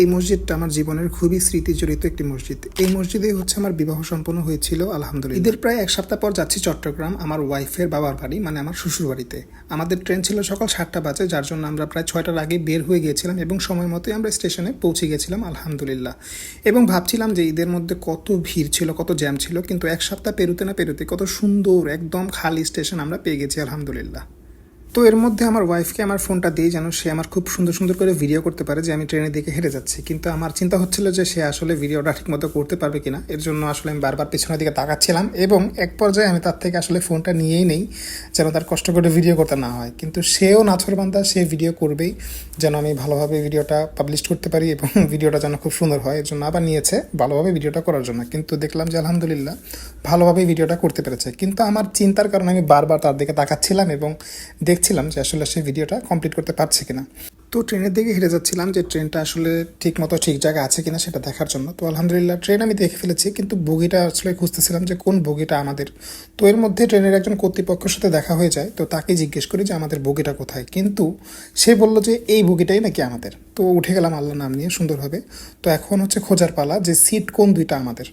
এই মসজিদটা আমার জীবনের খুবই স্মৃতিজড়িত একটি মসজিদ। এই মসজিদেই হচ্ছে আমার বিবাহ সম্পন্ন হয়েছিল আলহামদুলিল্লাহ। ঈদের প্রায় এক সপ্তাহ পর যাচ্ছি চট্টগ্রাম আমার ওয়াইফের বাবার বাড়ি, মানে আমার শ্বশুর বাড়িতে। আমাদের ট্রেন ছিল সকাল 7টা বাজে, যার জন্য আমরা প্রায় 6টার আগে বের হয়ে গিয়েছিলাম এবং সময় মতোই আমরা স্টেশনে পৌঁছে গেছিলাম আলহামদুলিল্লাহ। এবং ভাবছিলাম যে ঈদের মধ্যে কত ভিড় ছিল, কত জ্যাম ছিল, কিন্তু এক সপ্তাহ পেরোতে না পেরোতে কত সুন্দর একদম খালি স্টেশন আমরা পেয়ে গেছি আলহামদুলিল্লাহ। তো এর মধ্যে আমার ওয়াইফকে আমার ফোনটা দিই যেন সে আমার খুব সুন্দর সুন্দর করে ভিডিও করতে পারে যে আমি ট্রেনের দিকে হেঁটে যাচ্ছি। কিন্তু আমার চিন্তা হচ্ছিল যে সে আসলে ভিডিওটা ঠিকমতো করতে পারবে কিনা, এর জন্য আসলে আমি বারবার পেছনের দিকে তাকাচ্ছিলাম এবং এক পর্যায়ে আমি তার থেকে আসলে ফোনটা নিয়েই নেই যেন তার কষ্ট করে ভিডিও করতে না হয়। কিন্তু সেও নাছোড়বান্দা, সে ভিডিও করবেই যেন আমি ভালোভাবে ভিডিওটা পাবলিশ করতে পারি এবং ভিডিওটা যেন খুব সুন্দর হয়, এর জন্য আবার নিয়েছে ভালোভাবে ভিডিওটা করার জন্য। কিন্তু দেখলাম যে আলহামদুলিল্লাহ ভালোভাবে ভিডিওটা করতে পেরেছে। কিন্তু আমার চিন্তার কারণে আমি বারবার তার দিকে তাকাচ্ছিলাম এবং দেখছিলাম যে আসলে সে ভিডিওটা কমপ্লিট করতে পারছে কিনা। তো ট্রেনের দিকে হেঁটে যাচ্ছিলাম যে ট্রেনটা আসলে ঠিক মতো ঠিক জায়গায় আছে কিনা সেটা দেখার জন্য। তো আলহামদুলিল্লাহ ট্রেন আমি দেখে ফেলেছি, কিন্তু বগিটা আসলে খুঁজতেছিলাম যে কোন বগিটা আমাদের। তো এর মধ্যে ট্রেনের একজন কর্তৃপক্ষের সাথে দেখা হয়ে যায়, তো তাকে জিজ্ঞেস করি যে আমাদের বগিটা কোথায়, কিন্তু সে বলল যে এই বগিটাই নাকি আমাদের। তো উঠে গেলাম আল্লাহ নাম নিয়ে সুন্দরভাবে। তো এখন হচ্ছে খোঁজার পালা যে সিট কোন দুইটা আমাদের।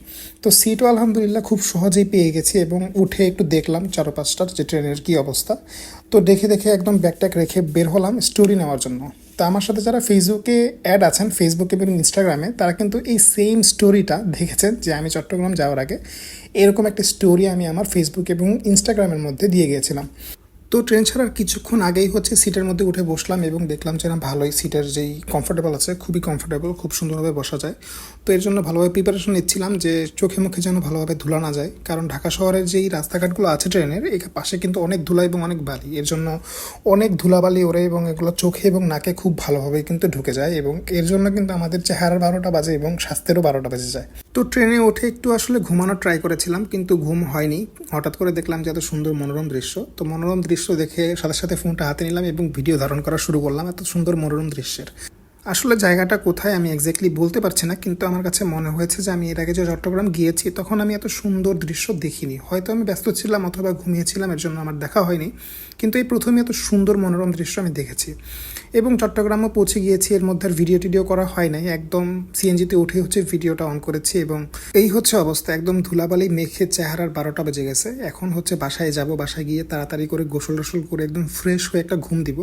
তো সিটও আলহামদুলিল্লাহ খুব সহজেই পেয়ে গেছি এবং উঠে একটু দেখলাম চারপাশটার যে ট্রেনের কী অবস্থা। তো দেখে দেখে একদম ব্যাগট্যাগ রেখে বের হলাম স্টোরি নেওয়ার জন্য। তো আমার সাথে যারা ফেসবুকে অ্যাড আছেন, ফেসবুকে এবং ইনস্টাগ্রামে, তারা কিন্তু এই সেম স্টোরিটা দেখেছেন যে আমি চট্টগ্রাম যাওয়ার আগে এরকম একটা স্টোরি আমি আমার ফেসবুক এবং ইনস্টাগ্রামের মধ্যে দিয়ে গিয়েছিলাম। তো ট্রেন ছাড়ার কিছুক্ষণ আগেই হচ্ছে সিটের মধ্যে উঠে বসলাম এবং দেখলাম যে না ভালোই সিটের যেই কমফোর্টেবল আছে, খুবই কমফোর্টেবল, খুব সুন্দরভাবে বসা যায়। তো এর জন্য ভালোভাবে প্রিপারেশন নিচ্ছিলাম যে চোখে মুখে যেন ভালোভাবে ধুলা না যায়, কারণ ঢাকা শহরের যেই রাস্তাঘাটগুলো আছে ট্রেনের এই পাশে কিন্তু অনেক ধুলা এবং অনেক বালি, এর জন্য অনেক ধুলাবালি ওড়ে এবং এগুলো চোখে এবং নাকে খুব ভালোভাবে কিন্তু ঢুকে যায় এবং এর জন্য কিন্তু আমাদের চেহারার 12টা বাজে এবং স্বাস্থ্যেরও 12টা বেজে যায়। তো ট্রেনে উঠে একটু আসলে ঘুমানোর ট্রাই করেছিলাম, কিন্তু ঘুম হয়নি। হঠাৎ করে দেখলাম যে এত সুন্দর মনোরম দৃশ্য। তো মনোরম দৃশ্য দেখে সাথে সাথে ফোনটা হাতে নিলাম এবং ভিডিও ধারণ করা শুরু করলাম এত সুন্দর মনোরম দৃশ্যের। আসলে জায়গাটা কোথায় আমি এক্স্যাক্টলি বলতে পারছি না, কিন্তু আমার কাছে মনে হয়েছে যে আমি এর আগে যে চট্টগ্রাম গিয়েছি তখন আমি এত সুন্দর দৃশ্য দেখিনি। হয়তো আমি ব্যস্ত ছিলাম অথবা ঘুমিয়েছিলাম, এর জন্য আমার দেখা হয়নি, কিন্তু এই প্রথমে এত সুন্দর মনোরম দৃশ্য আমি দেখেছি। এবং চট্টগ্রামও পৌঁছে গিয়েছি, এর মধ্যে আর ভিডিও টিডিও করা হয় নাই, একদম সিএনজিতে উঠে হচ্ছে ভিডিওটা অন করেছি এবং এই হচ্ছে অবস্থা। একদম ধুলাবালি মেখে চেহারার 12টা বেজে গেছে। এখন হচ্ছে বাসায় যাব, বাসায় গিয়ে তাড়াতাড়ি করে গোসল টোসল করে একদম ফ্রেশ হয়ে একটা ঘুম দিব।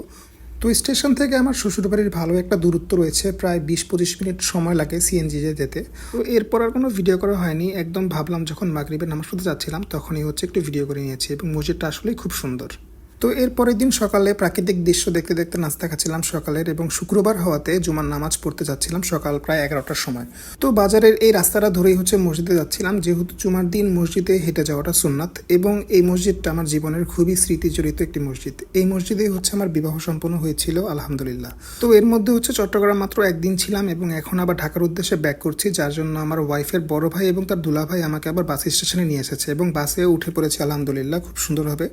তো স্টেশন থেকে আমার শ্বশুরবাড়ির ভালো একটা দূরত্ব রয়েছে, প্রায় 20-25 মিনিট সময় লাগে সিএনজিতে যেতে। তো এরপর আর কোনো ভিডিও করা হয়নি, একদম ভাবলাম যখন মাগরিবের নামাজ পড়তে যাচ্ছিলাম তখনই হচ্ছে একটু ভিডিও করে নিয়েছি এবং মসজিদটা আসলেই খুব সুন্দর। তো এর পরের দিন সকালে প্রাকৃতিক দৃশ্য দেখতে দেখতে নাস্তা খাচ্ছিলাম সকালের, এবং শুক্রবার হওয়াতে জুমার নামাজ পড়তে যাচ্ছিলাম সকাল প্রায় 11টার সময়। তো বাজারের এই রাস্তাটা ধরেই হচ্ছে মসজিদে যাচ্ছিলাম, যেহেতু জুমার দিন মসজিদে হেঁটে যাওয়াটা সুন্নাত এবং এই মসজিদটা আমার জীবনের খুবই স্মৃতিজড়িত একটি মসজিদ। এই মসজিদেই হচ্ছে আমার বিবাহ সম্পন্ন হয়েছিল আলহামদুলিল্লাহ। তো এর মধ্যে হচ্ছে চট্টগ্রাম মাত্র একদিন ছিলাম এবং এখন আবার ঢাকার উদ্দেশ্যে ব্যাক করছি, যার জন্য আমার ওয়াইফের বড় ভাই এবং তার দুলা ভাই আমাকে আবার বাস স্টেশনে নিয়ে এসেছে এবং বাসে উঠে পড়েছি আলহামদুলিল্লাহ খুব সুন্দরভাবে।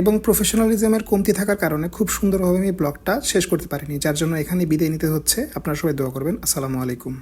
এবং প্রফেশনালিজমের কমতি থাকার কারণে খুব সুন্দরভাবে আমি ব্লগটা শেষ করতে পারিনি, যার জন্য এখানে বিদায় নিতে হচ্ছে। আপনারা সবাই দোয়া করবেন। আসসালামু আলাইকুম।